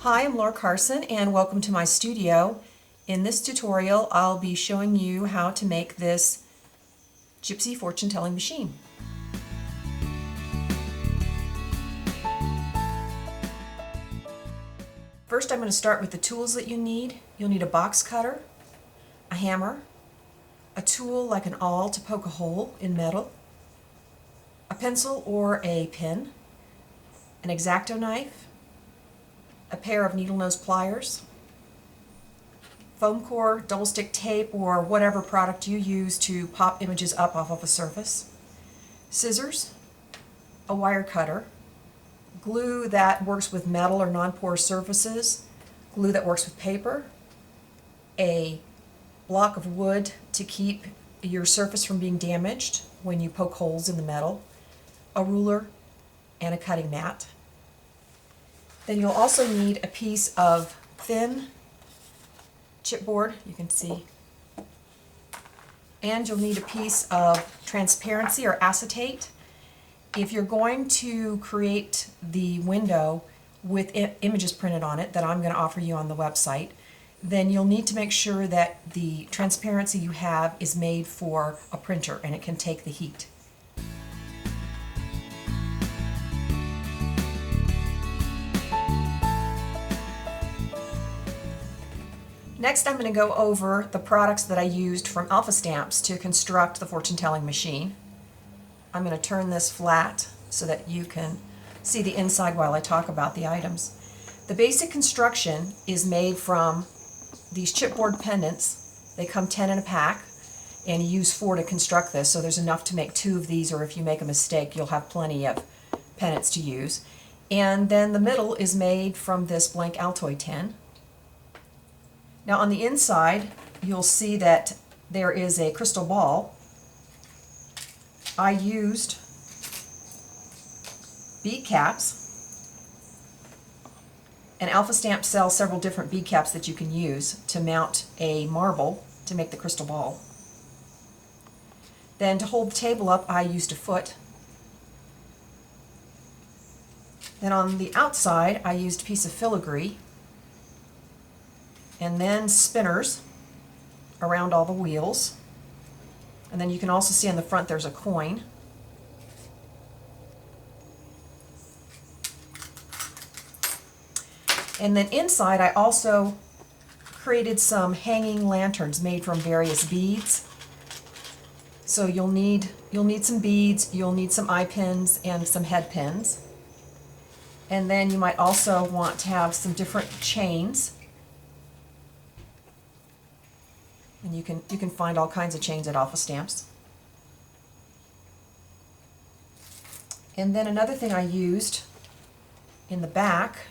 Hi, I'm Laura Carson and welcome to my studio. In this tutorial I'll be showing you how to make this gypsy fortune telling machine. First I'm going to start with the tools that you need. You'll need a box cutter, a hammer, a tool like an awl to poke a hole in metal, a pencil or a pen, an X-Acto knife, a pair of needle nose pliers, foam core, double stick tape, or whatever product you use to pop images up off of a surface, scissors, a wire cutter, glue that works with metal or non-porous surfaces, glue that works with paper, a block of wood to keep your surface from being damaged when you poke holes in the metal, a ruler, and a cutting mat. Then you'll also need a piece of thin chipboard, you can see, and you'll need a piece of transparency or acetate. If you're going to create the window with images printed on it that I'm going to offer you on the website, then you'll need to make sure that the transparency you have is made for a printer and it can take the heat. Next, I'm going to go over the products that I used from Alpha Stamps to construct the fortune-telling machine. I'm going to turn this flat so that you can see the inside while I talk about the items. The basic construction is made from these chipboard pendants. They come 10 in a pack, and you use 4 to construct this, so there's enough to make 2 of these, or if you make a mistake, you'll have plenty of pendants to use. And then the middle is made from this blank Altoid tin. Now on the inside, you'll see that there is a crystal ball. I used bead caps, and Alpha Stamps sells several different bead caps that you can use to mount a marble to make the crystal ball. Then to hold the table up, I used a foot. Then on the outside, I used a piece of filigree, and then spinners around all the wheels. And then you can also see on the front there's a coin. And then inside I also created some hanging lanterns made from various beads. So you'll need some beads, you'll need some eye pins and some head pins. And then you might also want to have some different chains. And you can find all kinds of chains at Alpha Stamps. And then another thing I used in the back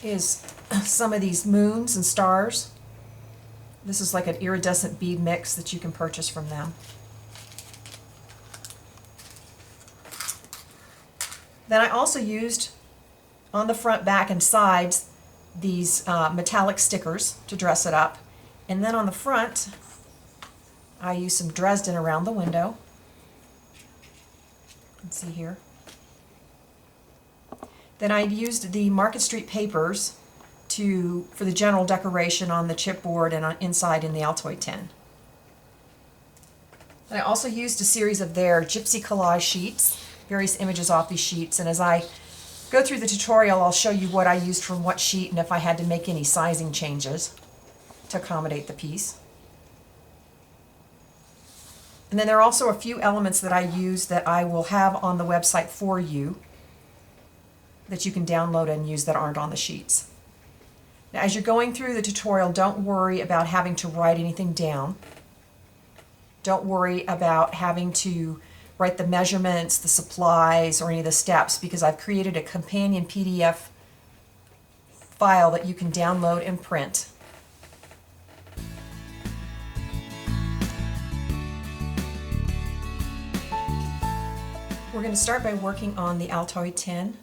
is some of these moons and stars. This is like an iridescent bead mix that you can purchase from them. Then I also used on the front, back, and sides these metallic stickers to dress it up. And then on the front, I used some Dresden around the window. You can see here. Then I used the Market Street papers for the general decoration on the chipboard and inside in the Altoid tin. And I also used a series of their gypsy collage sheets, various images off these sheets, and as I go through the tutorial, I'll show you what I used from what sheet and if I had to make any sizing changes to accommodate the piece. And then there are also a few elements that I use that I will have on the website for you that you can download and use that aren't on the sheets. Now, as you're going through the tutorial, don't worry about having to write anything down. Don't worry about having to write the measurements, the supplies, or any of the steps, because I've created a companion PDF file that you can download and print. We're going to start by working on the Altoid tin.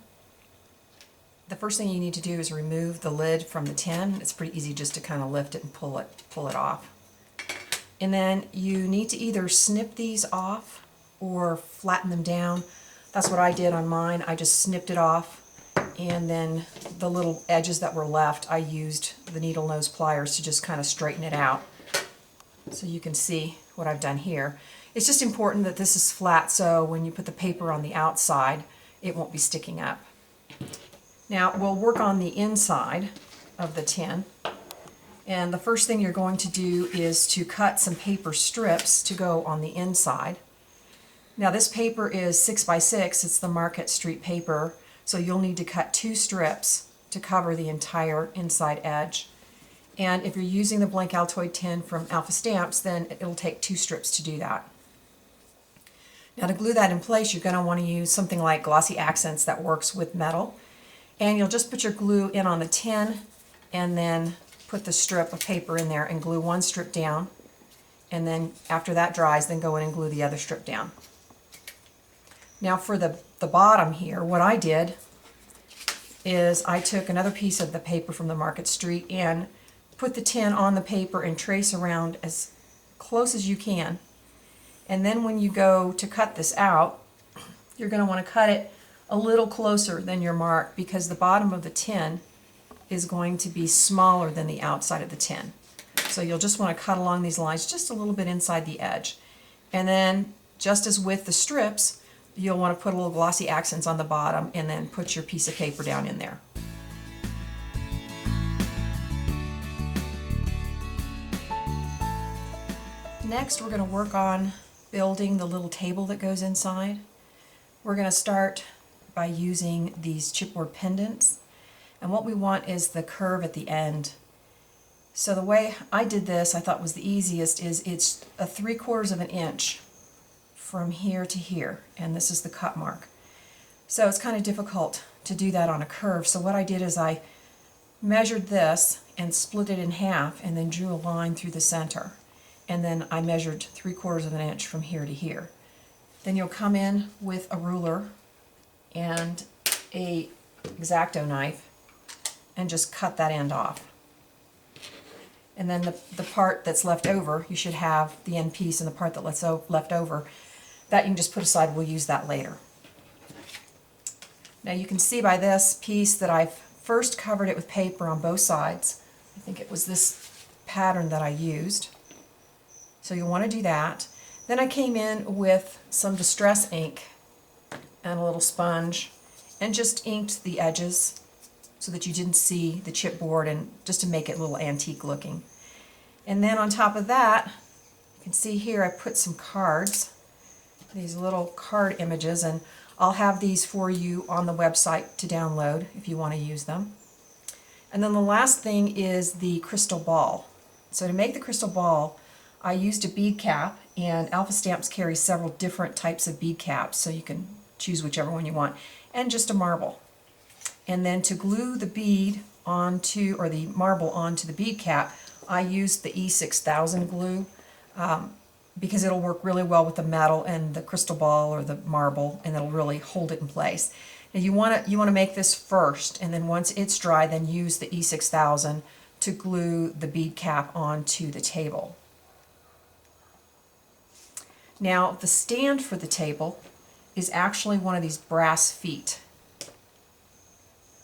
The first thing you need to do is remove the lid from the tin. It's pretty easy just to kind of lift it and pull it off. And then you need to either snip these off or flatten them down. That's what I did on mine. I just snipped it off and then the little edges that were left, I used the needle nose pliers to just kind of straighten it out. So you can see what I've done here. It's just important that this is flat so when you put the paper on the outside, it won't be sticking up. Now we'll work on the inside of the tin. And the first thing you're going to do is to cut some paper strips to go on the inside. Now this paper is 6 by 6, it's the Market Street paper, so you'll need to cut 2 strips to cover the entire inside edge. And if you're using the blank Altoid tin from Alpha Stamps, then it'll take 2 strips to do that. Now to glue that in place, you're going to want to use something like Glossy Accents that works with metal. And you'll just put your glue in on the tin and then put the strip of paper in there and glue 1 strip down. And then after that dries, then go in and glue the other strip down. Now for the bottom here, what I did is I took another piece of the paper from the Market Street and put the tin on the paper and trace around as close as you can. And then when you go to cut this out, you're going to want to cut it a little closer than your mark because the bottom of the tin is going to be smaller than the outside of the tin. So you'll just want to cut along these lines just a little bit inside the edge. And then just as with the strips, you'll want to put a little Glossy Accents on the bottom and then put your piece of paper down in there. Next, we're going to work on building the little table that goes inside. We're going to start by using these chipboard pendants, and what we want is the curve at the end. So the way I did this, I thought was the easiest, is it's a 3/4 of an inch from here to here, and this is the cut mark. So it's kind of difficult to do that on a curve, so what I did is I measured this and split it in half and then drew a line through the center. And then I measured 3/4 of an inch from here to here. Then you'll come in with a ruler and a X-Acto knife and just cut that end off. And then the part that's left over, you should have the end piece and the part that's left over, that you can just put aside, we'll use that later. Now you can see by this piece that I've first covered it with paper on both sides. I think it was this pattern that I used. So you'll want to do that. Then I came in with some distress ink and a little sponge and just inked the edges so that you didn't see the chipboard and just to make it a little antique looking. And then on top of that, you can see here I put some cards, these little card images, and I'll have these for you on the website to download if you want to use them. And then the last thing is the crystal ball. So to make the crystal ball, I used a bead cap, and Alpha Stamps carries several different types of bead caps, so you can choose whichever one you want, and just a marble. And then to glue the bead onto, or the marble onto the bead cap, I used the E6000 glue because it'll work really well with the metal and the crystal ball or the marble, and it'll really hold it in place. Now you want to make this first, and then once it's dry, then use the E6000 to glue the bead cap onto the table. Now the stand for the table is actually one of these brass feet.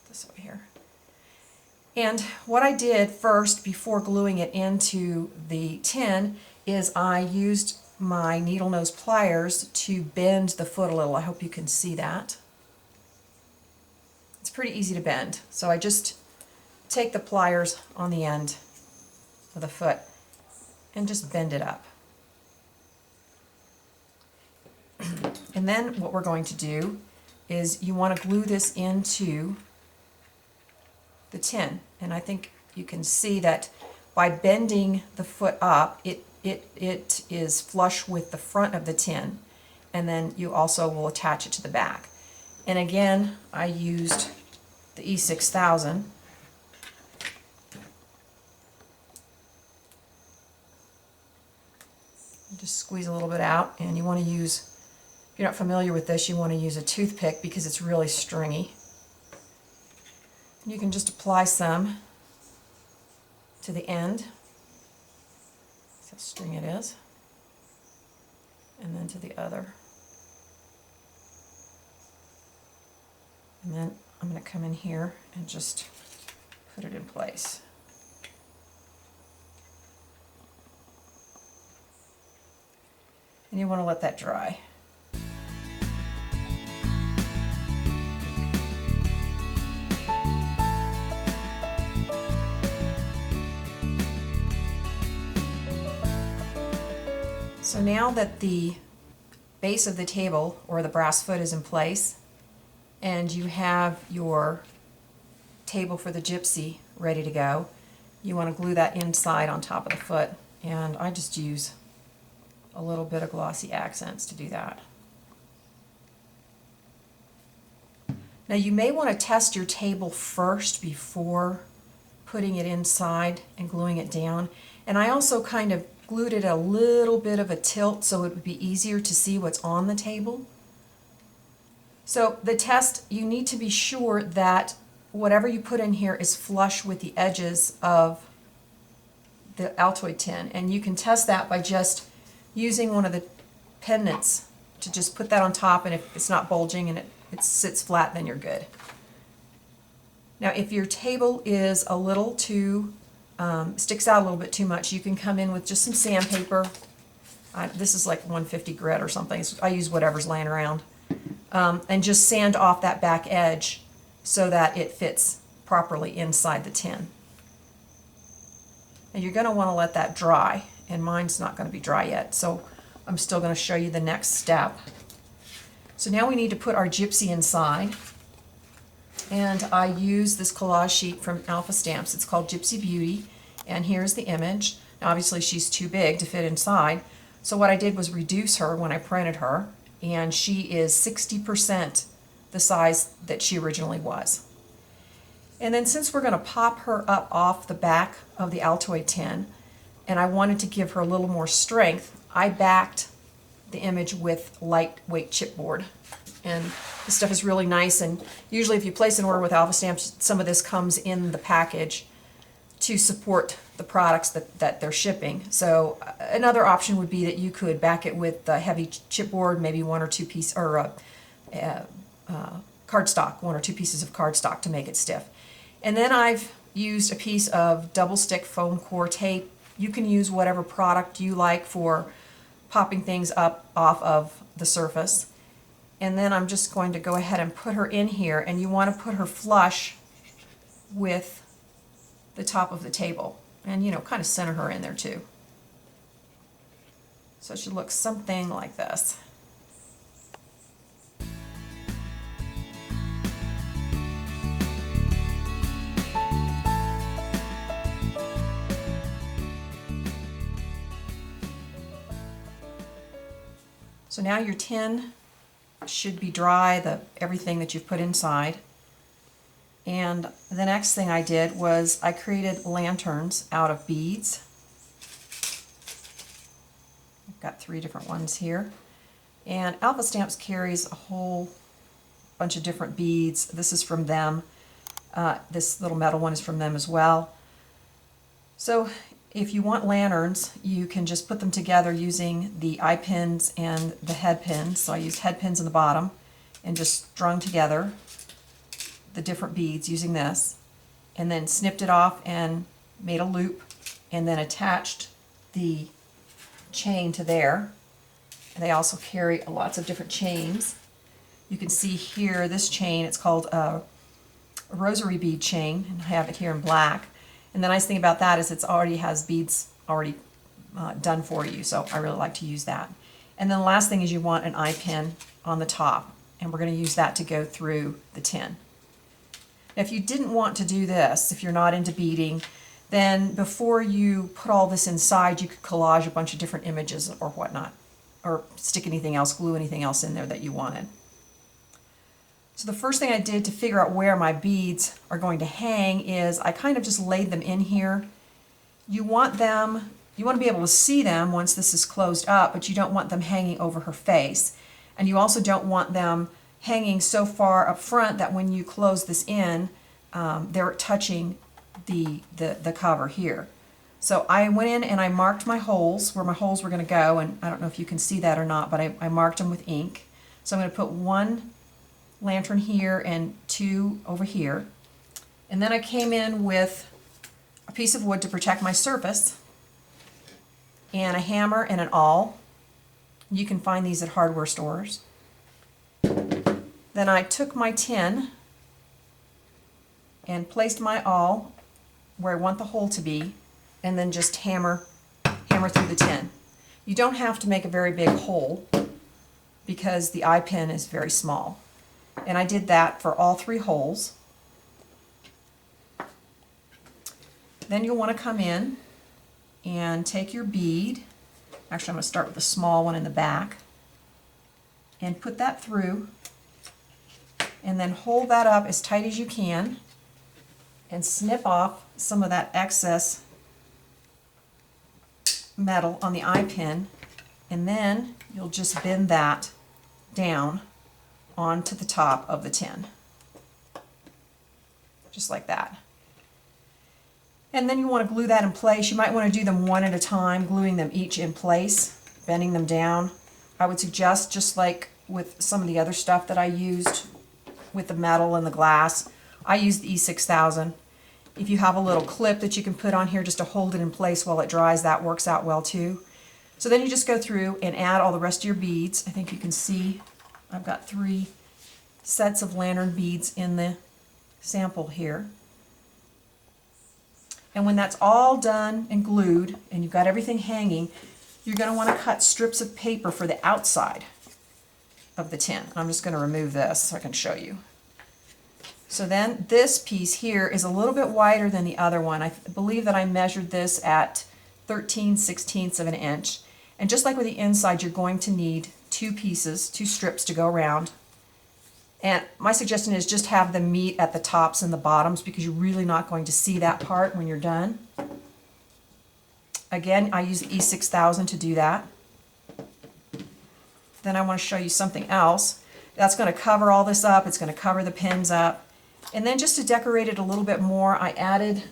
This over here. And what I did first before gluing it into the tin is I used my needle nose pliers to bend the foot a little. I hope you can see that. It's pretty easy to bend. So I just take the pliers on the end of the foot and just bend it up. And then what we're going to do is you want to glue this into the tin. And I think you can see that by bending the foot up, it is flush with the front of the tin, and then you also will attach it to the back. And again, I used the E6000. Just squeeze a little bit out, and you want to use, if you're not familiar with this, you want to use a toothpick because it's really stringy. You can just apply some to the end. See how stringy it is. And then to the other. And then I'm going to come in here and just put it in place. And you want to let that dry. So now that the base of the table or the brass foot is in place and you have your table for the gypsy ready to go, you want to glue that inside on top of the foot, and I just use a little bit of glossy accents to do that. Now you may want to test your table first before putting it inside and gluing it down, and I also kind of glued it a little bit of a tilt so it would be easier to see what's on the table. So the test, you need to be sure that whatever you put in here is flush with the edges of the Altoid tin, and you can test that by just using one of the pendants to just put that on top, and if it's not bulging and it sits flat, then you're good. Now if your table is a little too sticks out a little bit too much, you can come in with just some sandpaper. This is like 150 grit or something. I use whatever's laying around. And just sand off that back edge so that it fits properly inside the tin. And you're going to want to let that dry, and mine's not going to be dry yet, so I'm still going to show you the next step. So now we need to put our gypsy inside. And I use this collage sheet from Alpha Stamps. It's called Gypsy Beauty, and here's the image. Now obviously she's too big to fit inside, so what I did was reduce her when I printed her, and she is 60% the size that she originally was. And then since we're going to pop her up off the back of the Altoid tin, and I wanted to give her a little more strength, I backed the image with lightweight chipboard. And this stuff is really nice, and usually if you place an order with Alpha Stamps, some of this comes in the package to support the products that they're shipping. So another option would be that you could back it with heavy chipboard, maybe one or two pieces, or cardstock, one or two pieces of cardstock to make it stiff. And then I've used a piece of double stick foam core tape. You can use whatever product you like for popping things up off of the surface. And then I'm just going to go ahead and put her in here, and you want to put her flush with the top of the table, and kind of center her in there too. So it should look something like this. So now your tin should be dry, everything that you've put inside. And the next thing I did was I created lanterns out of beads. I've got 3 different ones here. And Alpha Stamps carries a whole bunch of different beads. This is from them. This little metal one is from them as well. So if you want lanterns, you can just put them together using the eye pins and the head pins. So I used head pins in the bottom and just strung together the different beads using this, and then snipped it off and made a loop, and then attached the chain to there. And they also carry lots of different chains. You can see here this chain, it's called a rosary bead chain, and I have it here in black. And the nice thing about that is it already has beads already done for you, so I really like to use that. And then the last thing is you want an eye pin on the top, and we're going to use that to go through the tin. Now, if you didn't want to do this, if you're not into beading, then before you put all this inside, you could collage a bunch of different images or whatnot, or stick anything else, glue anything else in there that you wanted. So the first thing I did to figure out where my beads are going to hang is I kind of just laid them in here. You want to be able to see them once this is closed up, but you don't want them hanging over her face. And you also don't want them hanging so far up front that when you close this in, they're touching the cover here. So I went in and I marked my holes, where my holes were going to go, and I don't know if you can see that or not, but I marked them with ink. So I'm going to put one lantern here and 2 over here. And then I came in with a piece of wood to protect my surface, and a hammer and an awl. You can find these at hardware stores. Then I took my tin and placed my awl where I want the hole to be, and then just hammer through the tin. You don't have to make a very big hole because the eye pin is very small. And I did that for all 3 holes. Then you'll want to come in and take your bead. Actually, I'm going to start with the small one in the back and put that through, and then hold that up as tight as you can and snip off some of that excess metal on the eye pin, and then you'll just bend that down onto the top of the tin, just like that. And then you want to glue that in place. You might want to do them one at a time, gluing them each in place, bending them down. I would suggest, just like with some of the other stuff that I used with the metal and the glass, I used the E6000. If you have a little clip that you can put on here just to hold it in place while it dries, that works out well too. So then you just go through and add all the rest of your beads. I think you can see I've got 3 sets of lantern beads in the sample here. And when that's all done and glued and you've got everything hanging, you're going to want to cut strips of paper for the outside of the tin. I'm just going to remove this so I can show you. So then this piece here is a little bit wider than the other one. I believe that I measured this at 13/16 of an inch. And just like with the inside, you're going to need 2 pieces, 2 strips to go around. And my suggestion is just have them meet at the tops and the bottoms, because you're really not going to see that part when you're done. Again, I use the E6000 to do that. Then I want to show you something else. That's going to cover all this up. It's going to cover the pins up. And then just to decorate it a little bit more, I added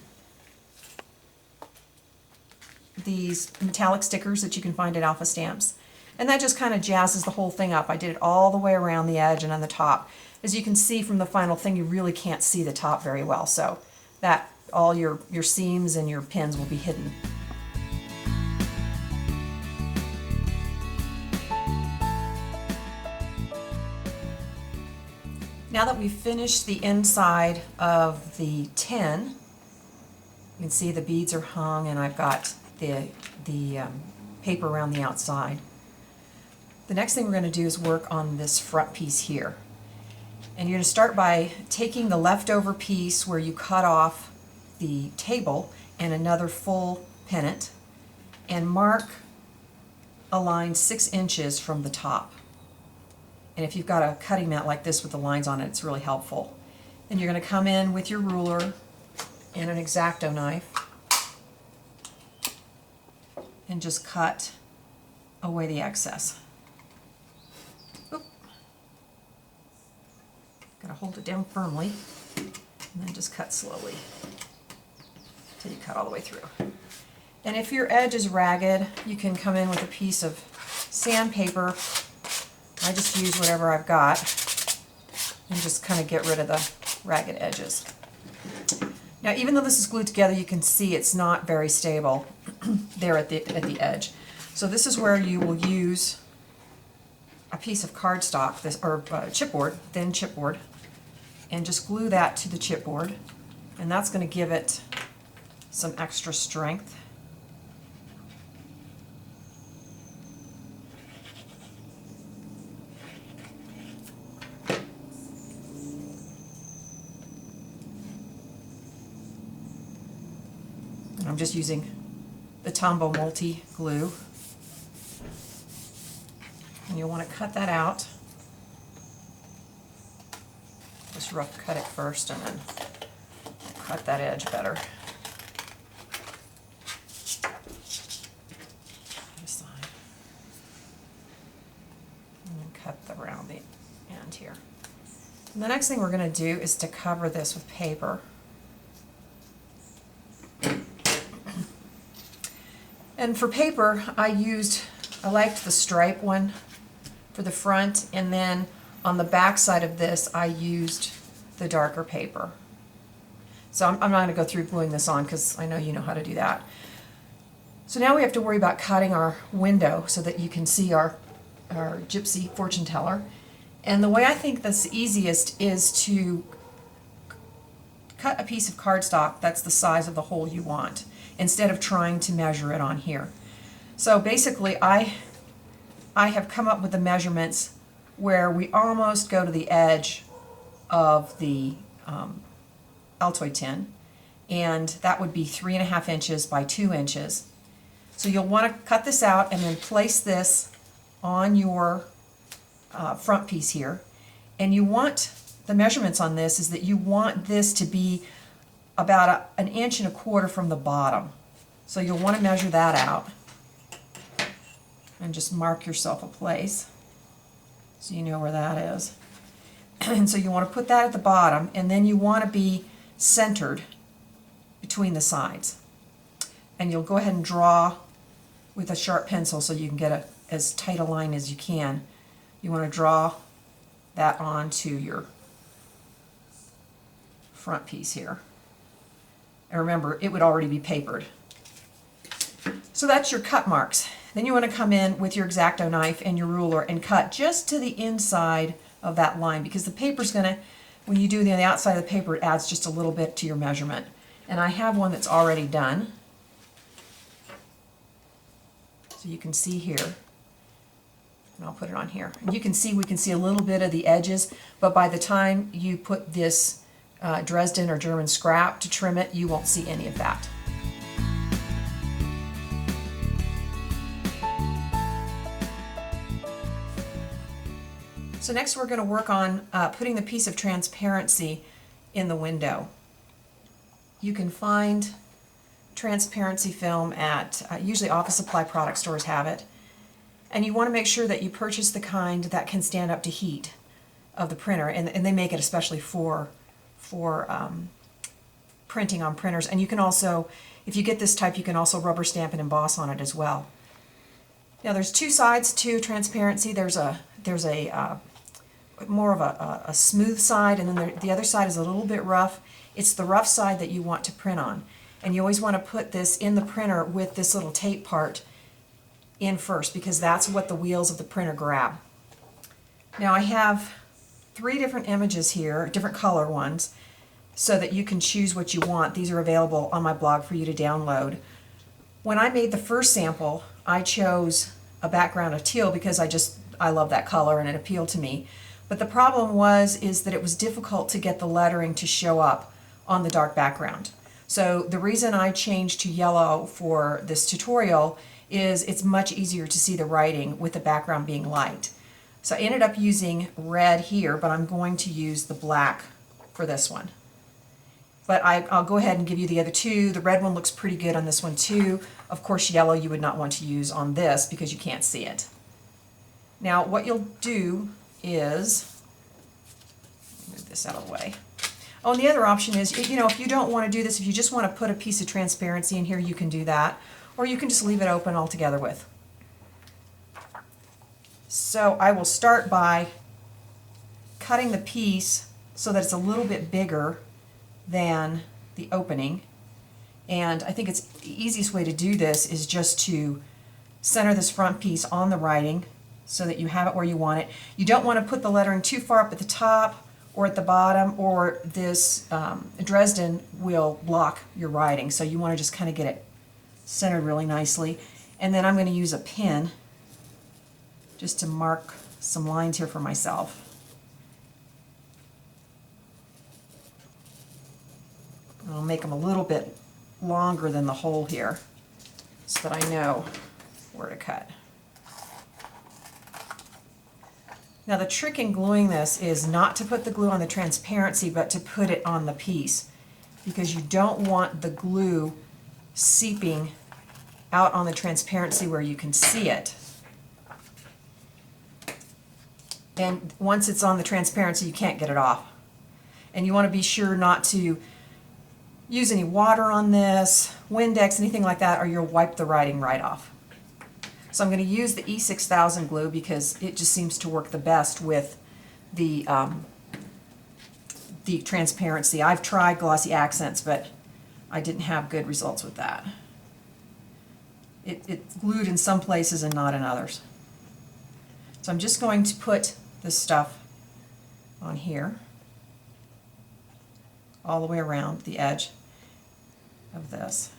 these metallic stickers that you can find at Alpha Stamps. And that just kind of jazzes the whole thing up. I did it all the way around the edge and on the top. As you can see from the final thing, you really can't see the top very well. So that all your seams and your pins will be hidden. Now that we've finished the inside of the tin, you can see the beads are hung and I've got the paper around the outside. The next thing we're going to do is work on this front piece here. And you're going to start by taking the leftover piece where you cut off the table and another full pennant and mark a line 6 inches from the top. And if you've got a cutting mat like this with the lines on it, it's really helpful. Then you're going to come in with your ruler and an X-Acto knife and just cut away the excess. Oop. Gotta hold it down firmly and then just cut slowly until you cut all the way through. And if your edge is ragged, you can come in with a piece of sandpaper. I just use whatever I've got and just kind of get rid of the ragged edges. Now, even though this is glued together, you can see it's not very stable there at the edge. So this is where you will use a piece of cardstock, or chipboard, thin chipboard, and just glue that to the chipboard, and that's going to give it some extra strength. And I'm just using the Tombow Multi glue. And you'll want to cut that out. Just rough cut it first and then cut that edge better. This side. And then cut the rounding end here. And the next thing we're going to do is to cover this with paper. And for paper, I liked the stripe one for the front, and then On the back side of this, I used the darker paper. So I'm not going to go through gluing this on because I know you know how to do that. So now we have to worry about cutting our window so that you can see our gypsy fortune teller. And the way I think that's easiest is to cut a piece of cardstock that's the size of the hole you want, instead of trying to measure it on here. So basically I have come up with the measurements where we almost go to the edge of the Altoid tin, and that would be 3.5 inches by 2 inches. So you'll want to cut this out and then place this on your front piece here. And you want, the measurements on this is that you want this to be about 1.25 inches from the bottom. So you'll want to measure that out and just mark yourself a place so you know where that is. And so you want to put that at the bottom, and then you want to be centered between the sides. And you'll go ahead and draw with a sharp pencil so you can get as tight a line as you can. You want to draw that onto your front piece here. And remember, it would already be papered. So that's your cut marks. Then you want to come in with your X-Acto knife and your ruler and cut just to the inside of that line, because the paper's going to, when you do the outside of the paper, it adds just a little bit to your measurement. And I have one that's already done. So you can see here, and I'll put it on here. And you can see, we can see a little bit of the edges, but by the time you put this Dresden or German scrap to trim it, you won't see any of that. So next we're going to work on putting the piece of transparency in the window. You can find transparency film at usually office supply product stores have it, and you want to make sure that you purchase the kind that can stand up to heat of the printer, and they make it especially for printing on printers. And you can also, if you get this type, you can also rubber stamp and emboss on it as well. Now there's two sides to transparency. There's a more of a smooth side, and then the other side is a little bit rough. It's the rough side that you want to print on. And you always want to put this in the printer with this little tape part in first, because that's what the wheels of the printer grab. Now I have 3 different images here, different color ones, so that you can choose what you want. These are available on my blog for you to download. When I made the first sample, I chose a background of teal because I love that color and it appealed to me. But the problem is that it was difficult to get the lettering to show up on the dark background. So the reason I changed to yellow for this tutorial is it's much easier to see the writing with the background being light. So I ended up using red here, but I'm going to use the black for this one. But I'll go ahead and give you the other two. The red one looks pretty good on this one too. Of course, yellow you would not want to use on this because you can't see it. Now what you'll do is, move this out of the way. Oh, and the other option is, if you don't want to do this, if you just want to put a piece of transparency in here, you can do that. Or you can just leave it open altogether with. So I will start by cutting the piece so that it's a little bit bigger than the opening. And I think it's the easiest way to do this is just to center this front piece on the writing so that you have it where you want it. You don't want to put the lettering too far up at the top or at the bottom, or this Dresden will block your writing. So you want to just kind of get it centered really nicely. And then I'm going to use a pin just to mark some lines here for myself. I'll make them a little bit longer than the hole here so that I know where to cut. Now the trick in gluing this is not to put the glue on the transparency, but to put it on the piece, because you don't want the glue seeping out on the transparency where you can see it. And once it's on the transparency, you can't get it off. And you want to be sure not to use any water on this, Windex, anything like that, or you'll wipe the writing right off. So I'm going to use the E6000 glue because it just seems to work the best with the transparency. I've tried glossy accents, but I didn't have good results with that. It's glued in some places and not in others. So I'm just going to put this stuff on here, all the way around the edge of this,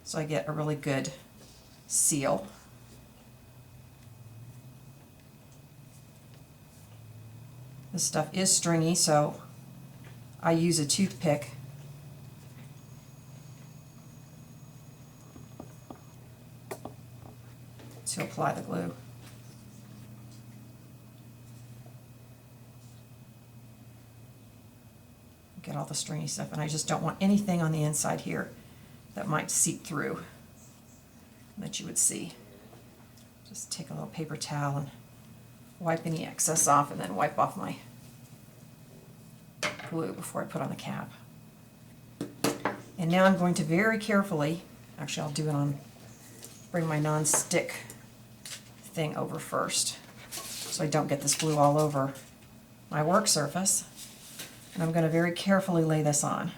so I get a really good seal. This stuff is stringy, so I use a toothpick to apply the glue. Get all the stringy stuff, and I just don't want anything on the inside here that might seep through that you would see. Just take a little paper towel and wipe any excess off, and then wipe off my glue before I put on the cap. And now I'm going to very carefully, actually I'll do it on, bring my non-stick thing over first so I don't get this glue all over my work surface. And I'm going to very carefully lay this on.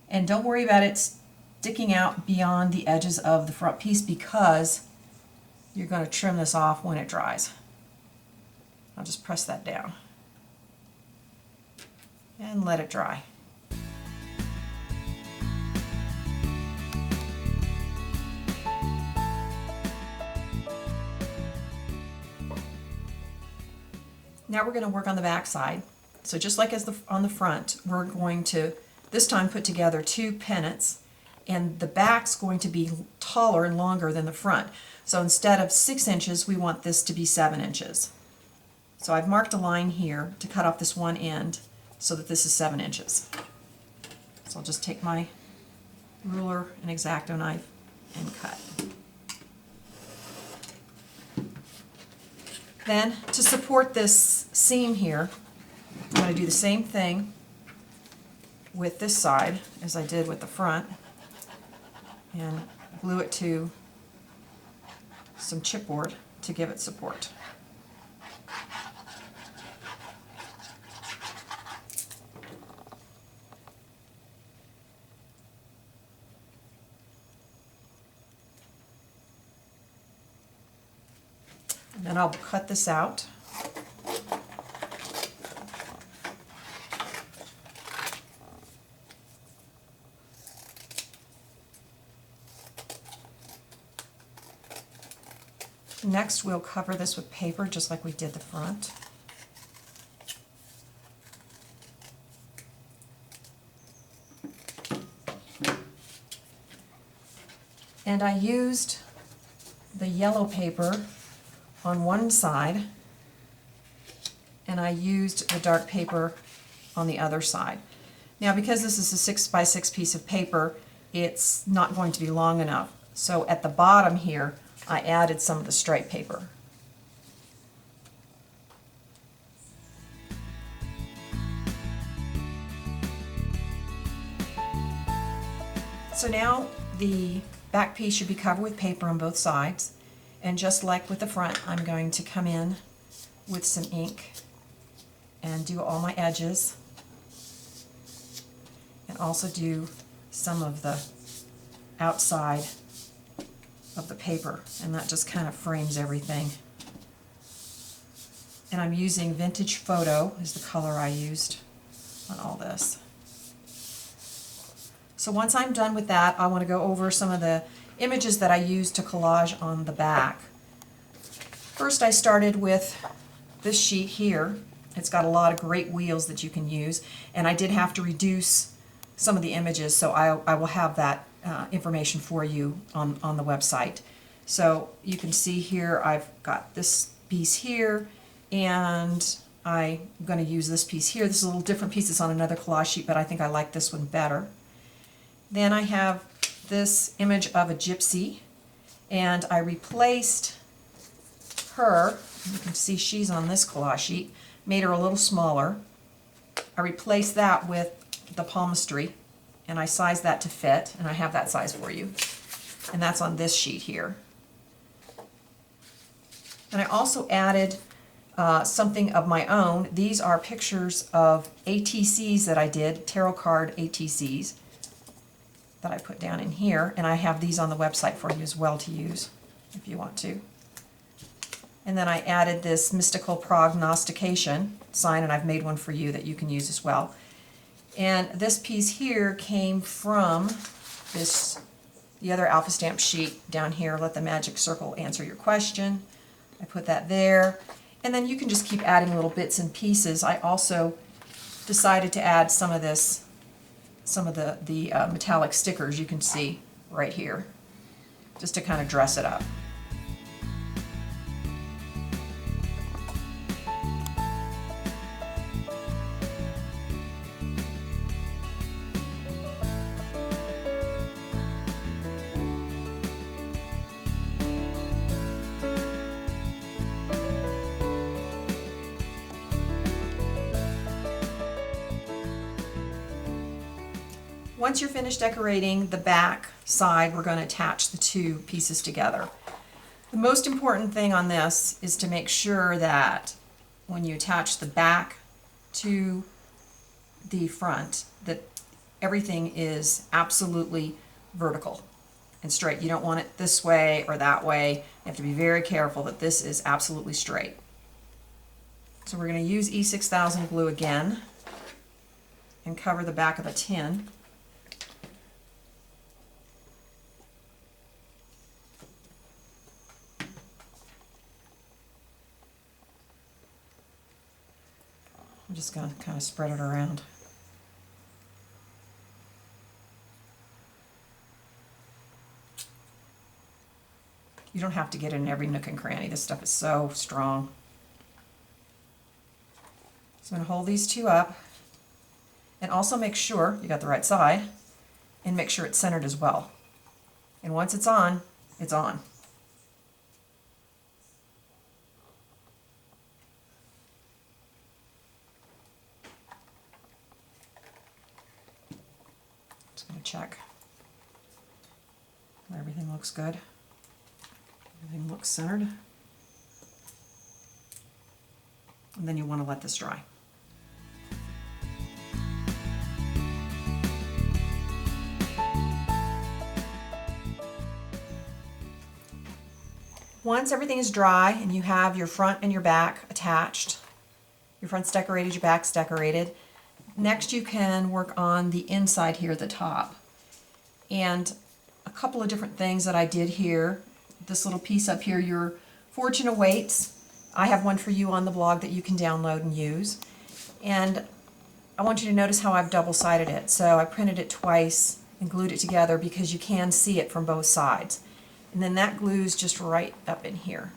And don't worry about it sticking out beyond the edges of the front piece, because you're going to trim this off when it dries. I'll just press that down and let it dry. Now we're going to work on the back side. So just like as on the front, we're going to this time put together two pennants, and the back's going to be taller and longer than the front. So instead of 6 inches, we want this to be 7 inches. So I've marked a line here to cut off this one end so that this is 7 inches. So I'll just take my ruler and X-Acto knife and cut. Then, to support this seam here, I'm going to do the same thing with this side as I did with the front, and glue it to some chipboard to give it support. And then I'll cut this out. Next, we'll cover this with paper just like we did the front. And I used the yellow paper on one side, and I used the dark paper on the other side. Now, because this is a 6x6 piece of paper, it's not going to be long enough. So at the bottom here, I added some of the stripe paper. So now the back piece should be covered with paper on both sides, and just like with the front, I'm going to come in with some ink and do all my edges, and also do some of the outside of the paper, and that just kind of frames everything. And I'm using Vintage Photo is the color I used on all this. So once I'm done with that, I want to go over some of the images that I used to collage on the back. First, I started with this sheet here. It's got a lot of great wheels that you can use, and I did have to reduce some of the images, so I will have that information for you on the website. So you can see here I've got this piece here, and I'm going to use this piece here. This is a little different piece. It's on another collage sheet, but I think I like this one better. Then I have this image of a gypsy, and I replaced her. You can see she's on this collage sheet. Made her a little smaller. I replaced that with the palmistry, and I sized that to fit, and I have that size for you. And that's on this sheet here. And I also added something of my own. These are pictures of ATCs that I did, tarot card ATCs that I put down in here, and I have these on the website for you as well to use if you want to. And then I added this mystical prognostication sign, and I've made one for you that you can use as well. And this piece here came from the other alpha stamp sheet down here, Let the Magic Circle Answer Your Question. I put that there. And then you can just keep adding little bits and pieces. I also decided to add some of the metallic stickers you can see right here, just to kind of dress it up. Once you're finished decorating the back side, we're going to attach the two pieces together. The most important thing on this is to make sure that when you attach the back to the front, that everything is absolutely vertical and straight. You don't want it this way or that way. You have to be very careful that this is absolutely straight. So we're going to use E6000 glue again and cover the back of a tin. I'm just going to kind of spread it around. You don't have to get it in every nook and cranny. This stuff is so strong. So I'm going to hold these two up and also make sure you got the right side and make sure it's centered as well. And once it's on, it's on. Just going to check that everything looks good. Everything looks centered. And then you want to let this dry. Once everything is dry and you have your front and your back attached, your front's decorated, your back's decorated, next you can work on the inside here at the top. And a couple of different things that I did here. This little piece up here, your fortune awaits. I have one for you on the blog that you can download and use. And I want you to notice how I've double-sided it. So I printed it twice and glued it together because you can see it from both sides. And then that glues just right up in here.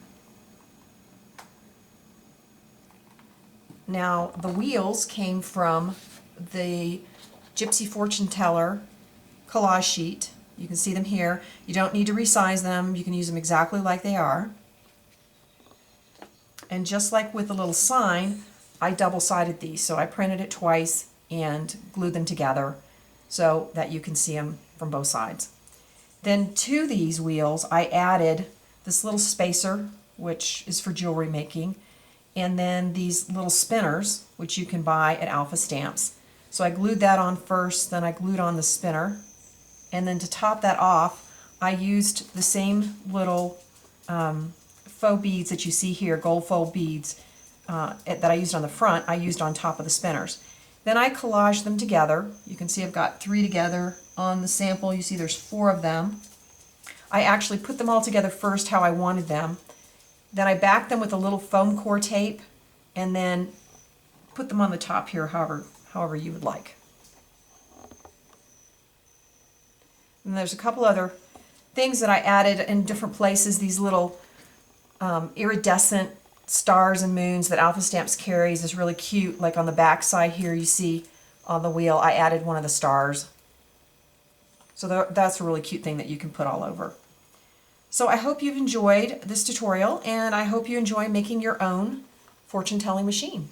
Now the wheels came from the Gypsy Fortune Teller collage sheet. You can see them here. You don't need to resize them. You can use them exactly like they are. And just like with the little sign, I double-sided these. So I printed it twice and glued them together so that you can see them from both sides. Then to these wheels, I added this little spacer, which is for jewelry making, and then these little spinners, which you can buy at Alpha Stamps. So I glued that on first, then I glued on the spinner. And then to top that off, I used the same little faux beads that you see here, gold faux beads that I used on the front, I used on top of the spinners. Then I collaged them together. You can see I've got 3 together on the sample. You see there's 4 of them. I actually put them all together first how I wanted them. Then I backed them with a little foam core tape and then put them on the top here however you would like. And there's a couple other things that I added in different places, these little iridescent stars and moons that Alpha Stamps carries is really cute. Like on the back side here you see on the wheel I added one of the stars. So that's a really cute thing that you can put all over. So I hope you've enjoyed this tutorial and I hope you enjoy making your own fortune telling machine.